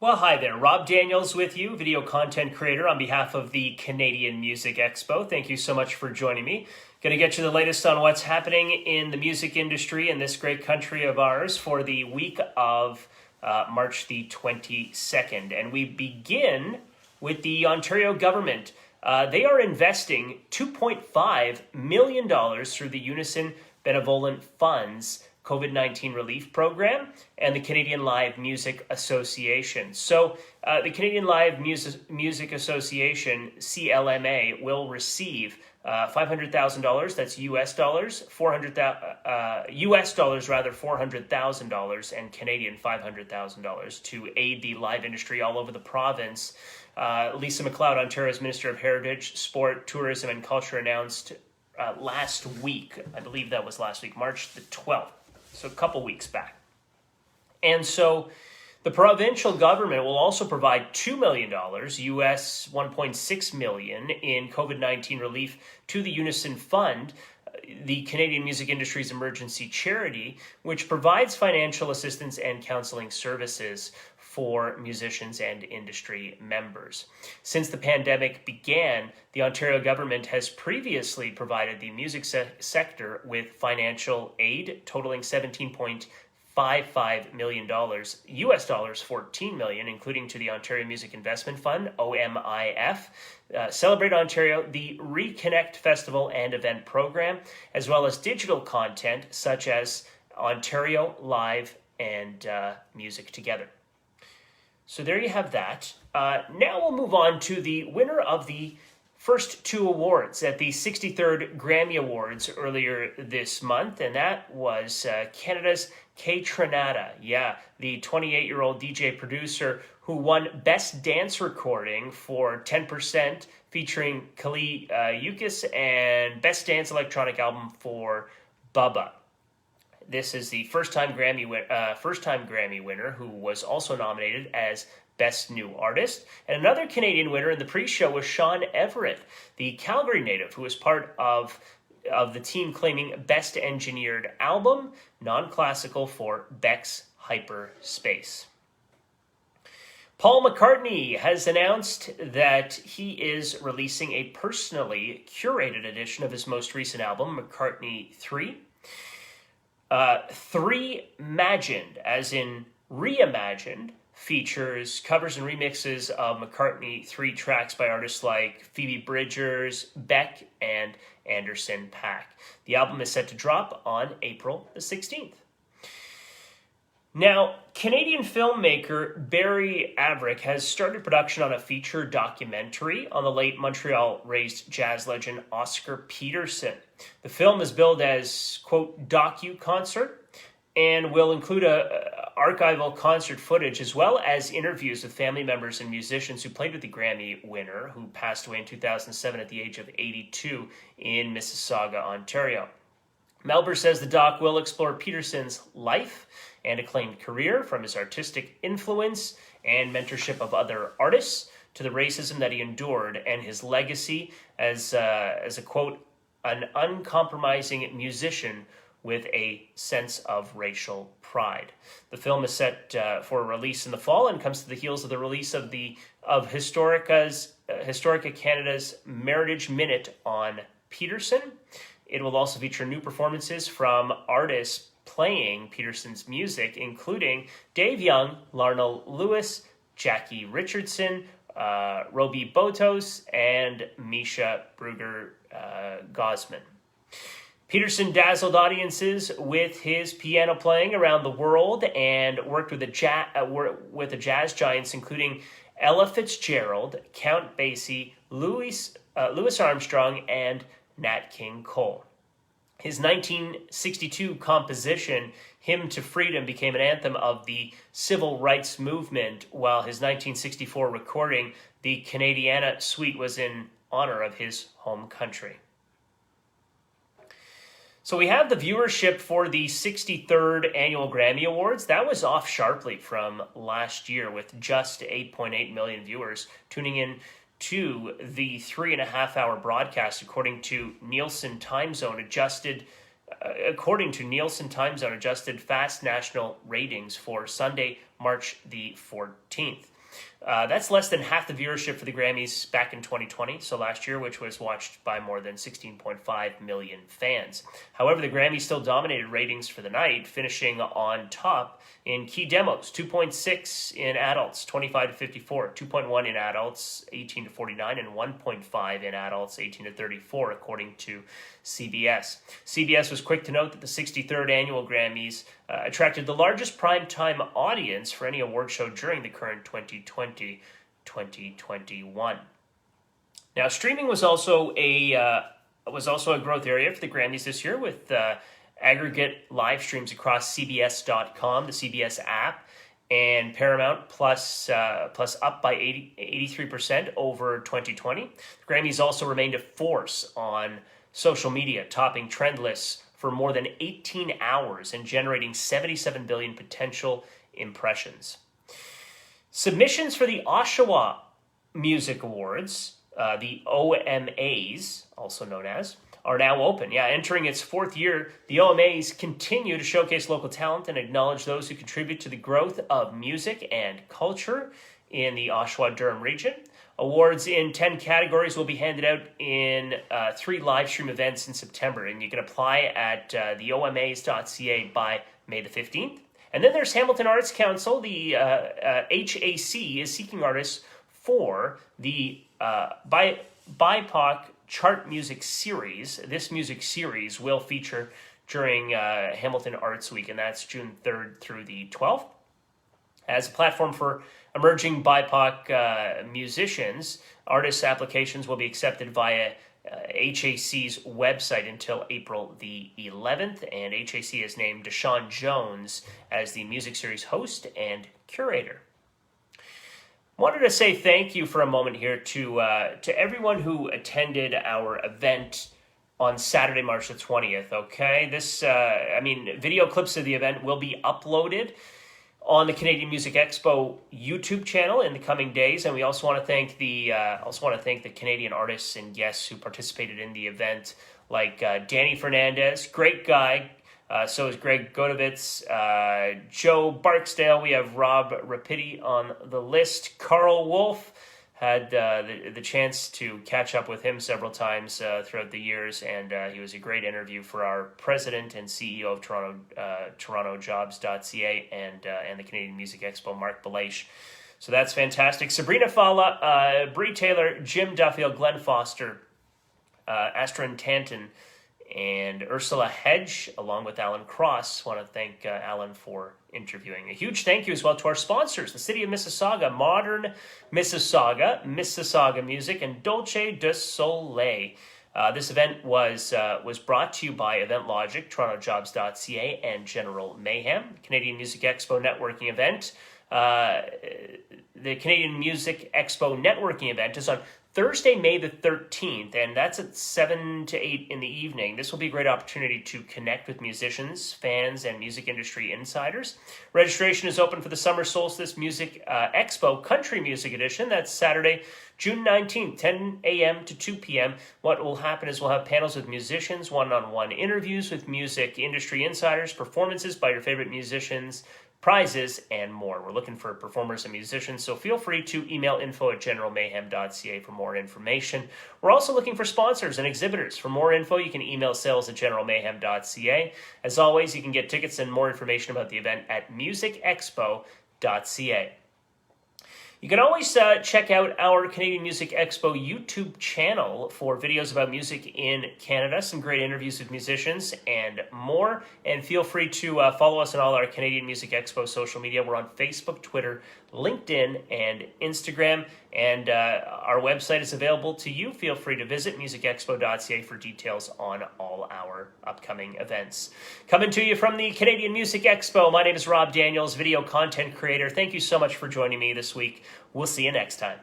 Well, hi there. Rob Daniels with you, video content creator on behalf of the Canadian Music Expo. Thank you so much for joining me. Going to get you the latest on what's happening in the music industry in this great country of ours for the week of March the 22nd. And we begin with the Ontario government. They are investing $2.5 million through the Unison Benevolent Funds COVID-19 relief program and the Canadian Live Music Association. So the Canadian Live Music Association, CLMA, will receive $500,000, that's US dollars, $400,000, and Canadian $500,000 to aid the live industry all over the province. Lisa MacLeod, Ontario's Minister of Heritage, Sport, Tourism and Culture, announced last week, I believe that was last week, March the 12th, so a couple weeks back. And so the provincial government will also provide $2 million, US $1.6 million, in COVID-19 relief to the Unison Fund, the Canadian music industry's emergency charity, which provides financial assistance and counseling services for musicians and industry members. Since the pandemic began, the Ontario government has previously provided the music sector with financial aid totaling $17.55 million, US dollars 14 million, including to the Ontario Music Investment Fund, OMIF, Celebrate Ontario, the Reconnect Festival and Event Program, as well as digital content such as Ontario Live and Music Together. So there you have that. Now we'll move on to the winner of the first two awards at the 63rd Grammy Awards earlier this month, and that was Canada's Kaytranada. Yeah, the 28-year-old DJ producer who won Best Dance Recording for 10% featuring Kali Uchis and Best Dance Electronic Album for Bubba. This is the first-time Grammy winner who was also nominated as Best New Artist. And another Canadian winner in the pre-show was Sean Everett, the Calgary native, who was part of the team claiming Best Engineered Album, non-classical, for Beck's Hyperspace. Paul McCartney has announced that he is releasing a personally curated edition of his most recent album, McCartney 3. Three-magined, as in reimagined, features covers and remixes of McCartney 3 tracks by artists like Phoebe Bridgers, Beck, and Anderson .Paak. The album is set to drop on April the 16th. Now, Canadian filmmaker Barry Averick has started production on a feature documentary on the late Montreal-raised jazz legend Oscar Peterson. The film is billed as, quote, docu-concert, and will include archival concert footage as well as interviews with family members and musicians who played with the Grammy winner, who passed away in 2007 at the age of 82 in Mississauga, Ontario. Melber says the doc will explore Peterson's life and acclaimed career, from his artistic influence and mentorship of other artists to the racism that he endured, and his legacy as a, quote, an uncompromising musician with a sense of racial pride. The film is set for release in the fall and comes to the heels of the release of Historica Canada's Meritage Minute on Peterson. It will also feature new performances from artists playing Peterson's music, including Dave Young, Larnell Lewis, Jackie Richardson, Roby Botos, and Misha Bruger-Gosman. Peterson dazzled audiences with his piano playing around the world and worked with the jazz giants, including Ella Fitzgerald, Count Basie, Louis Armstrong, and Nat King Cole. His 1962 composition, Hymn to Freedom, became an anthem of the civil rights movement, while his 1964 recording, the Canadiana Suite, was in honor of his home country. So we have the viewership for the 63rd Annual Grammy Awards. That was off sharply from last year, with just 8.8 million viewers tuning in to the 3.5-hour broadcast, according to Nielsen Time Zone adjusted Fast National Ratings for Sunday, March the 14th. That's less than half the viewership for the Grammys back in 2020, so last year, which was watched by more than 16.5 million fans. However, the Grammys still dominated ratings for the night, finishing on top in key demos: 2.6 in adults 25 to 54, 2.1 in adults 18 to 49, and 1.5 in adults 18 to 34, according to CBS. CBS was quick to note that the 63rd annual Grammys attracted the largest primetime audience for any award show during the current 2020-2021. Now, streaming was also a growth area for the Grammys this year, with aggregate live streams across CBS.com, the CBS app, and Paramount Plus up by 83% over 2020. The Grammys also remained a force on social media, topping trend lists for more than 18 hours and generating 77 billion potential impressions. Submissions for the Oshawa Music Awards, the OMAs, also known as, are now open. Entering its fourth year, the OMAs continue to showcase local talent and acknowledge those who contribute to the growth of music and culture in the Oshawa-Durham region. Awards in 10 categories will be handed out in 3 live stream events in September, and you can apply at theomas.ca by May the 15th. And then there's Hamilton Arts Council. The HAC is seeking artists for the BIPOC Chart Music Series. This music series will feature during Hamilton Arts Week, and that's June 3rd through the 12th. As a platform for emerging BIPOC musicians, artists' applications will be accepted via HAC's website until April the 11th, and HAC has named Deshaun Jones as the music series host and curator. Wanted to say thank you for a moment here to everyone who attended our event on Saturday, March the 20th, okay? This, video clips of the event will be uploaded on the Canadian Music Expo YouTube channel in the coming days, and we also want to thank the Canadian artists and guests who participated in the event, like Danny Fernandez, great guy. So is Greg Godovitz, Joe Barksdale. We have Rob Rapidi on the list. Carl Wolf, had the chance to catch up with him several times throughout the years, and he was a great interview for our president and CEO of TorontoJobs.ca and the Canadian Music Expo, Mark Belaish. So that's fantastic. Sabrina Fala, Bree Taylor, Jim Duffield, Glenn Foster, Astrid Tanton, and Ursula Hedge, along with Alan Cross. Want to thank Alan for interviewing. A huge thank you as well to our sponsors, the City of Mississauga, Modern Mississauga, Mississauga Music, and Dolce de Soleil. This event was brought to you by Event Logic, TorontoJobs.ca, and General Mayhem. Canadian Music Expo networking event. The Canadian Music Expo networking event is on Thursday, May the 13th, and that's at 7 to 8 in the evening. This will be a great opportunity to connect with musicians, fans, and music industry insiders. Registration is open for the Summer Solstice Music Expo Country Music Edition. That's Saturday, June 19th, 10 a.m. to 2 p.m. What will happen is we'll have panels with musicians, one-on-one interviews with music industry insiders, performances by your favorite musicians, prizes, and more. We're looking for performers and musicians, so feel free to email info@generalmayhem.ca for more information. We're also looking for sponsors and exhibitors. For more info, you can email sales@generalmayhem.ca. As always, you can get tickets and more information about the event at musicexpo.ca. You can always check out our Canadian Music Expo YouTube channel for videos about music in Canada, some great interviews with musicians, and more. And feel free to follow us on all our Canadian Music Expo social media. We're on Facebook, Twitter, LinkedIn, and Instagram. And our website is available to you. Feel free to visit musicexpo.ca for details on all our upcoming events. Coming to you from the Canadian Music Expo, my name is Rob Daniels, video content creator. Thank you so much for joining me this week. We'll see you next time.